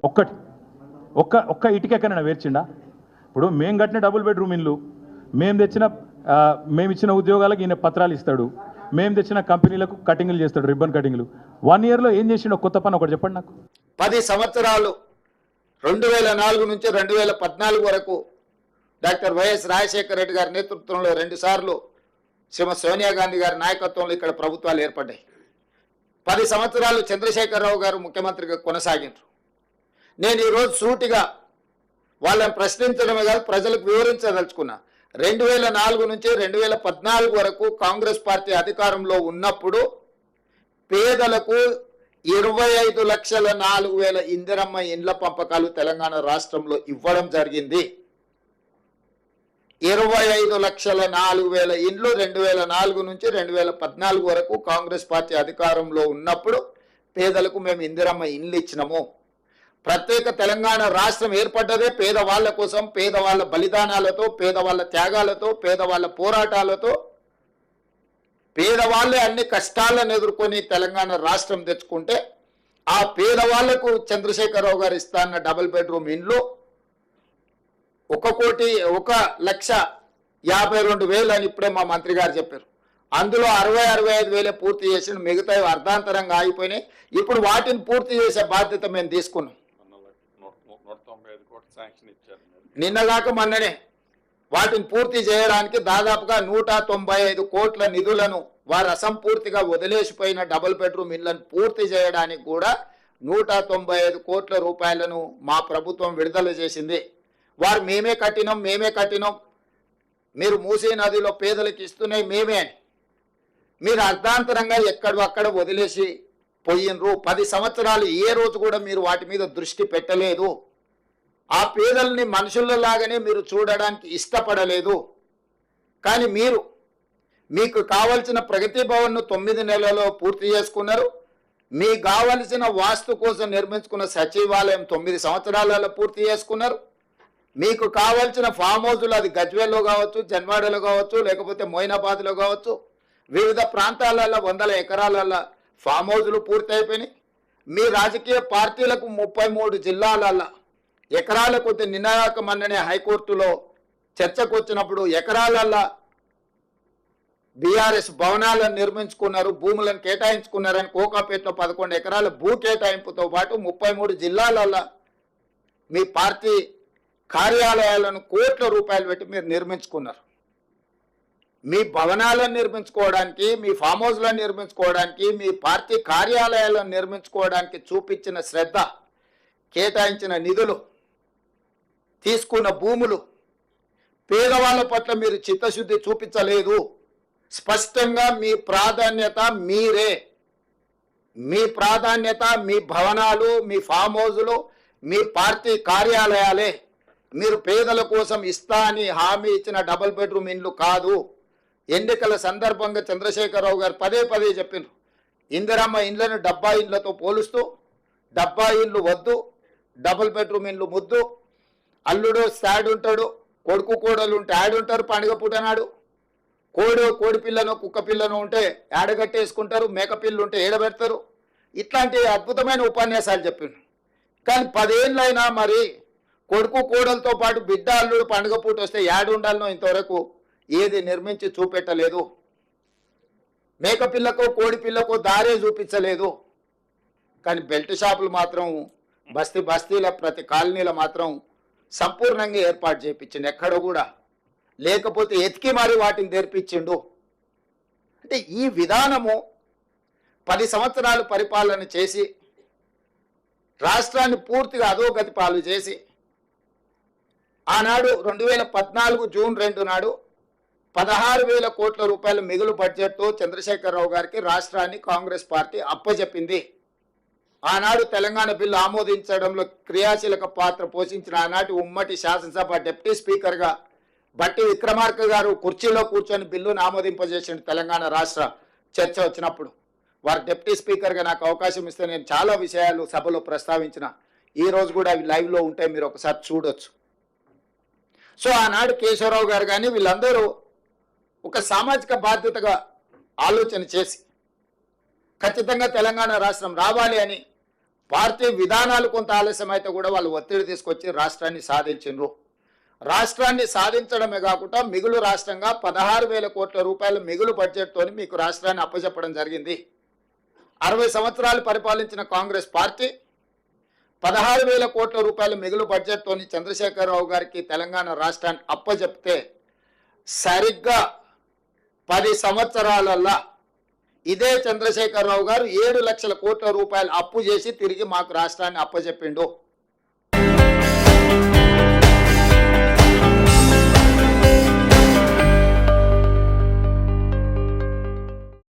ఒక్కటి ఒక్క ఇటుకెక్కనైనా వేర్చిండా? ఇప్పుడు మేము కట్టిన డబుల్ బెడ్రూమ్ ఇల్లు, మేము ఇచ్చిన ఉద్యోగాలకు ఈయన పత్రాలు ఇస్తాడు, మేము తెచ్చిన కంపెనీలకు కటింగ్లు చేస్తాడు, రిబ్బన్ కటింగ్లు. 1 ఇయర్లో ఏం చేసిండో కొత్త పని ఒకటి చెప్పండి నాకు. 10 సంవత్సరాలు 2004 నుంచి 2014 వరకు డాక్టర్ వైఎస్ రాజశేఖర రెడ్డి గారి నేతృత్వంలో 2 సార్లు శ్రీమతి సోనియా గాంధీ గారి నాయకత్వంలో ఇక్కడ ప్రభుత్వాలు ఏర్పడ్డాయి. 10 సంవత్సరాలు చంద్రశేఖరరావు గారు ముఖ్యమంత్రిగా కొనసాగిండ్రు. నేను ఈరోజు సూటిగా వాళ్ళని ప్రశ్నించడమే కాదు, ప్రజలకు వివరించదలుచుకున్నా. 2004 నుంచి 2014 వరకు కాంగ్రెస్ పార్టీ అధికారంలో ఉన్నప్పుడు పేదలకు 25,04,000 ఇందిరమ్మ ఇండ్ల పంపకాలు తెలంగాణ రాష్ట్రంలో ఇవ్వడం జరిగింది. 25,04,000 ఇండ్లు 2004 నుంచి 2014 వరకు కాంగ్రెస్ పార్టీ అధికారంలో ఉన్నప్పుడు పేదలకు మేము ఇందిరమ్మ ఇండ్లు ఇచ్చినాము. ప్రత్యేక తెలంగాణ రాష్ట్రం ఏర్పడ్డదే పేదవాళ్ల కోసం, పేదవాళ్ల బలిదానాలతో, పేదవాళ్ల త్యాగాలతో, పేదవాళ్ల పోరాటాలతో. పేదవాళ్ళే అన్ని కష్టాలను ఎదుర్కొని తెలంగాణ రాష్ట్రం తెచ్చుకుంటే ఆ పేదవాళ్లకు చంద్రశేఖరరావు గారు ఇస్తాన్న డబుల్ బెడ్రూమ్ ఇండ్లు 1,52,000 అని ఇప్పుడే మా మంత్రి గారు చెప్పారు. అందులో 60-65 పూర్తి చేసి మిగతా అర్ధాంతరంగా ఆగిపోయినాయి. ఇప్పుడు వాటిని పూర్తి చేసే బాధ్యత మేము తీసుకున్నాం. నిన్నగాక మొన్ననే వాటిని పూర్తి చేయడానికి దాదాపుగా 195 కోట్ల నిధులను వారు అసంపూర్తిగా వదిలేసిపోయిన డబుల్ బెడ్రూమ్ ఇళ్లను పూర్తి చేయడానికి కూడా 195 కోట్ల రూపాయలను మా ప్రభుత్వం విడుదల చేసింది. వారు మేమే కట్టినాం మీరు మూసీ నదిలో పేదలకు ఇస్తున్నాయి మేమే అని మీరు అర్ధాంతరంగా ఎక్కడక్కడ వదిలేసి పోయినరు. 10 సంవత్సరాలు ఏ రోజు కూడా మీరు వాటి మీద దృష్టి పెట్టలేదు. ఆ పేదల్ని మనుషులలాగానే మీరు చూడడానికి ఇష్టపడలేదు. కానీ మీకు కావలసిన ప్రగతి భవన్ను 9 నెలల్లో పూర్తి చేసుకున్నారు. మీకు కావలసిన వాస్తు కోసం నిర్మించుకున్న సచివాలయం 9 సంవత్సరాలలో పూర్తి చేసుకున్నారు. మీకు కావలసిన ఫామ్ హౌజులు, అది గజ్వేల్లో కావచ్చు, జన్వాడలో కావచ్చు, లేకపోతే మొయినాబాద్లో కావచ్చు, వివిధ ప్రాంతాలలో 100 ఎకరాలలో ఫామ్ హౌజులు పూర్తి అయిపోయినాయి. మీ రాజకీయ పార్టీలకు 33 జిల్లాలలో ఎకరాల కొద్ది నిన్నగాక మొన్ననే హైకోర్టులో చర్చకు వచ్చినప్పుడు ఎకరాలల్లో బీఆర్ఎస్ భవనాలను నిర్మించుకున్నారు, భూములను కేటాయించుకున్నారని కోకాపేటలో 11 ఎకరాల భూ కేటాయింపుతో పాటు 33 జిల్లాలలో మీ పార్టీ కార్యాలయాలను కోట్ల రూపాయలు పెట్టి మీరు నిర్మించుకున్నారు. మీ భవనాలను నిర్మించుకోవడానికి, మీ ఫామ్ హౌస్లను నిర్మించుకోవడానికి, మీ పార్టీ కార్యాలయాలను నిర్మించుకోవడానికి చూపించిన శ్రద్ధ, కేటాయించిన నిధులు, తీసుకున్న భూములు, పేదవాళ్ళ పట్ల మీరు చిత్తశుద్ధి చూపించలేదు. స్పష్టంగా మీ ప్రాధాన్యత మీరే. మీ ప్రాధాన్యత మీ భవనాలు, మీ ఫామ్ హౌజులు, మీ పార్టీ కార్యాలయాలే. మీరు పేదల కోసం ఇస్తా అని హామీ ఇచ్చిన డబుల్ బెడ్రూమ్ ఇండ్లు కాదు. ఎన్నికల సందర్భంగా చంద్రశేఖరరావు గారు పదే చెప్పినారు, ఇందిరమ్మ ఇండ్లను డబ్బా ఇండ్లతో పోలుస్తూ, డబ్బా ఇండ్లు వద్దు, డబుల్ బెడ్రూమ్ ఇండ్లు ముద్దు. అల్లుడు సాడ్ ఉంటాడు, కొడుకు కోడలు ఉంటే ఆడుంటారు. పండుగ పూటనాడు కోడి పిల్లను కుక్క పిల్లను ఉంటే ఆడగట్టేసుకుంటారు, మేకపిల్లు ఉంటే ఏడబెడతారు. ఇట్లాంటి అద్భుతమైన ఉపన్యాసాలు చెప్పిండు. కానీ 10 ఏళ్ళైనా మరి కొడుకు కోడలతో పాటు బిడ్డ అల్లుడు పండుగ పూట వస్తే యాడు ఉండాలనో ఇంతవరకు ఏది నిర్మించి చూపెట్టలేదు. మేకపిల్లకు కోడి పిల్లకు దారే చూపించలేదు. కానీ బెల్ట్ షాపులు మాత్రం బస్తీల ప్రతి కాలనీలో మాత్రం సంపూర్ణంగా ఏర్పాటు చేయించిండు. ఎక్కడ కూడా లేకపోతే ఎతికి మరి వాటిని తెరిపించిండు. అంటే ఈ విధానము 10 సంవత్సరాలు పరిపాలన చేసి రాష్ట్రాన్ని పూర్తిగా అధోగతి పాలు చేసి ఆనాడు 2014 జూన్ 2 నాడు 16,000 కోట్ల రూపాయల మిగులు బడ్జెట్తో చంద్రశేఖరరావు గారికి రాష్ట్రాన్ని కాంగ్రెస్ పార్టీ అప్పచెప్పింది. ఆనాడు తెలంగాణ బిల్లు ఆమోదించడంలో క్రియాశీలక పాత్ర పోషించిన ఆనాటి ఉమ్మడి శాసనసభ డిప్యూటీ స్పీకర్గా బట్టి విక్రమార్క గారు కుర్చీలో కూర్చొని బిల్లును ఆమోదింపజేసిన తెలంగాణ రాష్ట్ర చర్చ వచ్చినప్పుడు వారు డిప్యూటీ స్పీకర్గా నాకు అవకాశం ఇస్తే నేను చాలా విషయాలు సభలో ప్రస్తావించిన. ఈ రోజు కూడా అవి లైవ్లో ఉంటే మీరు ఒకసారి చూడొచ్చు. సో ఆనాడు కేశవరావు గారు కానీ వీళ్ళందరూ ఒక సామాజిక బాధ్యతగా ఆలోచన చేసి ఖచ్చితంగా తెలంగాణ రాష్ట్రం రావాలి అని పార్టీ విధానాలు కొంత ఆలస్యం అయితే కూడా వాళ్ళు ఒత్తిడి తీసుకొచ్చి రాష్ట్రాన్ని సాధించిండ్రు. రాష్ట్రాన్ని సాధించడమే కాకుండా మిగులు రాష్ట్రంగా 16,000 కోట్ల రూపాయల మిగులు బడ్జెట్తో మీకు రాష్ట్రాన్ని అప్పచెప్పడం జరిగింది. 60 సంవత్సరాలు పరిపాలించిన కాంగ్రెస్ పార్టీ 16,000 కోట్ల రూపాయల మిగులు బడ్జెట్తో చంద్రశేఖరరావు గారికి తెలంగాణ రాష్ట్రాన్ని అప్పచెప్తే సరిగ్గా 10 సంవత్సరాలల్లా ఇదే చంద్రశేఖరరావు గారు 7 లక్షల కోట్ల రూపాయలు అప్పు చేసి తిరిగి మాకు రాష్ట్రాన్ని అప్పచెప్పిండు.